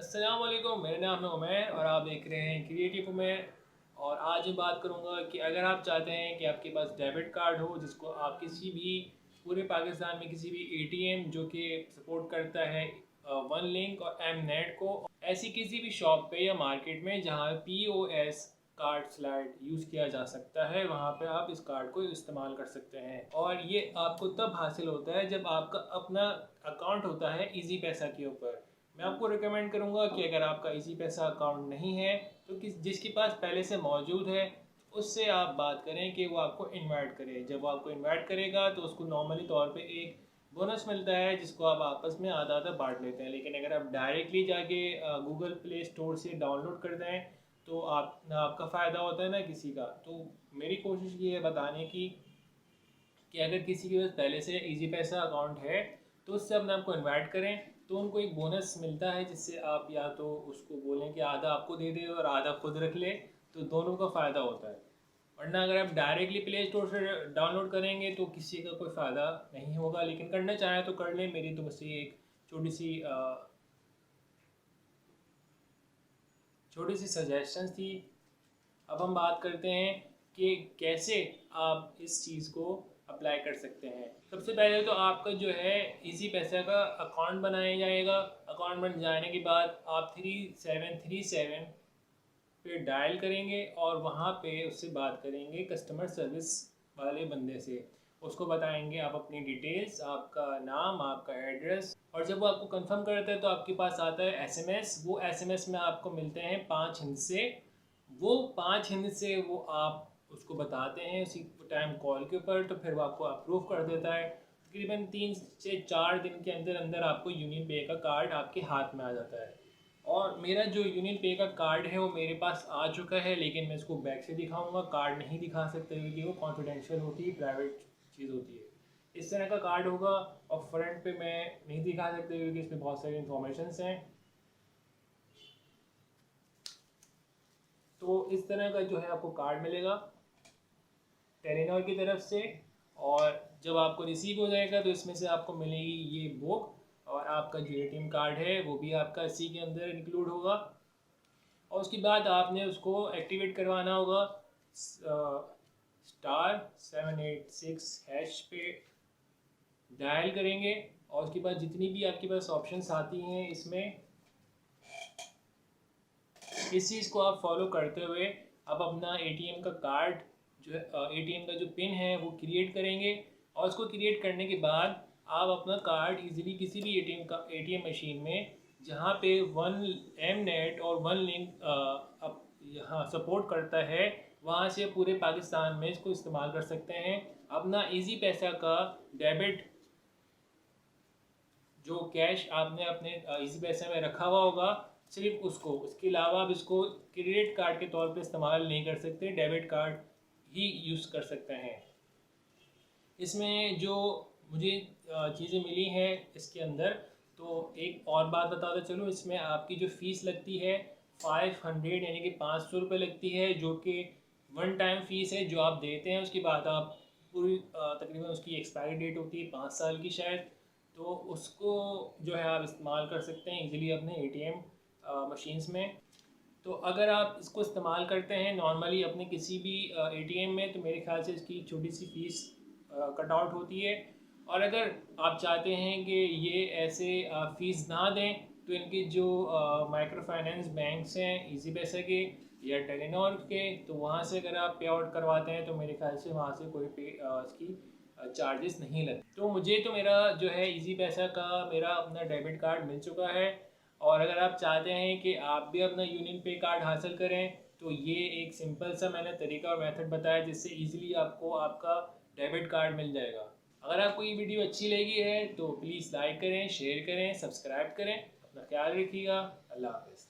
अस्सलाम वालेकुम, मेरा नाम है उमैर और आप देख रहे हैं क्रिएटिव उमैर। और आज मैं बात करूंगा कि अगर आप चाहते हैं कि आपके पास डेबिट कार्ड हो जिसको आप किसी भी पूरे पाकिस्तान में किसी भी एटीएम जो कि सपोर्ट करता है वन लिंक और एम नेट को, ऐसी किसी भी शॉप पे या मार्केट में जहां पीओएस कार्ड स्लाइड यूज़ किया जा सकता है, वहाँ पे आप इस कार्ड को इस्तेमाल कर सकते हैं। और ये आपको तब हासिल होता है जब आपका अपना अकाउंट होता है इजी पैसा के ऊपर। मैं आपको रिकमेंड करूंगा कि अगर आपका इजी पैसा अकाउंट नहीं है तो जिसके पास पहले से मौजूद है उससे आप बात करें कि वो आपको इनवाइट करे। जब वो आपको इनवाइट करेगा तो उसको नॉर्मली तौर पे एक बोनस मिलता है जिसको आप आपस में आधा आधा बांट लेते हैं। लेकिन अगर आप डायरेक्टली जाके गूगल प्ले स्टोर से डाउनलोड कर दें तो आप ना आपका फ़ायदा होता है ना किसी का। तो मेरी कोशिश ये है बताने की कि अगर किसी के पास पहले से इजी पैसा अकाउंट है तो उससे अपने आपको इनवाइट करें तो उनको एक बोनस मिलता है जिससे आप या तो उसको बोलें कि आधा आपको दे दे और आधा खुद रख ले, तो दोनों का फ़ायदा होता है। वरना अगर आप डायरेक्टली प्ले स्टोर से डाउनलोड करेंगे तो किसी का कोई फ़ायदा नहीं होगा। लेकिन करना चाहें तो कर लें। मेरी तो बस ये एक छोटी सी सजेशंस थी। अब हम बात करते हैं कि कैसे आप इस चीज़ को अप्लाई कर सकते हैं। सबसे पहले तो आपका जो है इजी पैसा का अकाउंट बनाया जाएगा। अकाउंट बन जाने के बाद आप 3737 पे डायल करेंगे और वहाँ पे उससे बात करेंगे कस्टमर सर्विस वाले बंदे से। उसको बताएंगे आप अपनी डिटेल्स, आपका नाम, आपका एड्रेस। और जब वो आपको कंफर्म करता है तो आपके पास आता है एसएमएस। वो एसएमएस में आपको मिलते हैं 5 हिस्से। वो 5 हिस्से वो आप उसको बताते हैं उसी टाइम कॉल के ऊपर, तो फिर वो आपको अप्रूव कर देता है। तकरीबन 3 से 4 दिन के अंदर अंदर आपको यूनियन पे का कार्ड आपके हाथ में आ जाता है। और मेरा जो यूनियन पे का कार्ड है वो मेरे पास आ चुका है, लेकिन मैं इसको बैक से दिखाऊंगा। कार्ड नहीं दिखा सकते क्योंकि वो कॉन्फिडेंशियल होती है, प्राइवेट चीज़ होती है। इस तरह का कार्ड होगा। और फ्रंट पे मैं नहीं दिखा सकते क्योंकि इसमें बहुत सारी इंफॉर्मेशन हैं। तो इस तरह का जो है आपको कार्ड मिलेगा टेलीनॉर की तरफ से। और जब आपको रिसीव हो जाएगा तो इसमें से आपको मिलेगी ये बुक, और आपका जो एटीएम कार्ड है वो भी आपका इसी के अंदर इंक्लूड होगा। और उसके बाद आपने उसको एक्टिवेट करवाना होगा *786# पे डायल करेंगे। और उसके बाद जितनी भी आपके पास ऑप्शंस आती हैं इसमें इस चीज़ को आप फॉलो करते हुए अब अपना एटीएम का कार्ड जो है एटीएम का जो पिन है वो क्रिएट करेंगे। और उसको क्रिएट करने के बाद आप अपना कार्ड इजीली किसी भी एटीएम मशीन में जहाँ पे वन एम नेट और वन लिंक अब यहाँ सपोर्ट करता है वहाँ से पूरे पाकिस्तान में इसको इस्तेमाल कर सकते हैं। अपना इजी पैसा का डेबिट जो कैश आपने अपने इजी पैसे में रखा हुआ होगा सिर्फ उसको, उसके अलावा आप इसको क्रेडिट कार्ड के तौर पे इस्तेमाल नहीं कर सकते, डेबिट कार्ड ही यूज़ कर सकते हैं। इसमें जो मुझे चीज़ें मिली हैं इसके अंदर, तो एक और बात बताता चलूँ, इसमें आपकी जो फ़ीस लगती है 500 यानी कि 500 रुपये लगती है, जो कि वन टाइम फ़ीस है जो आप देते हैं। उसके बाद आप पूरी तकरीबन उसकी एक्सपायरी डेट होती है 5 साल की शायद, तो उसको जो है आप इस्तेमाल कर सकते हैं इजीली अपने एटीएम मशीन्स में। तो अगर आप इसको इस्तेमाल करते हैं नॉर्मली अपने किसी भी एटीएम में तो मेरे ख्याल से इसकी छोटी सी फ़ीस कट आउट होती है। और अगर आप चाहते हैं कि ये ऐसे फ़ीस ना दें तो इनके जो माइक्रो फाइनेंस बैंक्स हैं इजी पैसा के या टेलीनॉर के, तो वहाँ से अगर आप पे आउट करवाते हैं तो मेरे ख्याल से वहाँ से कोई इसकी चार्जेस नहीं लगते। तो मुझे तो मेरा जो है इजी पैसा का मेरा अपना डेबिट कार्ड मिल चुका है। और अगर आप चाहते हैं कि आप भी अपना यूनियन पे कार्ड हासिल करें तो ये एक सिंपल सा मैंने तरीका और मेथड बताया जिससे इजीली आपको आपका डेबिट कार्ड मिल जाएगा। अगर आपको ये वीडियो अच्छी लगी है तो प्लीज़ लाइक करें, शेयर करें, सब्सक्राइब करें। अपना ख्याल रखिएगा। अल्लाह हाफ़िज़।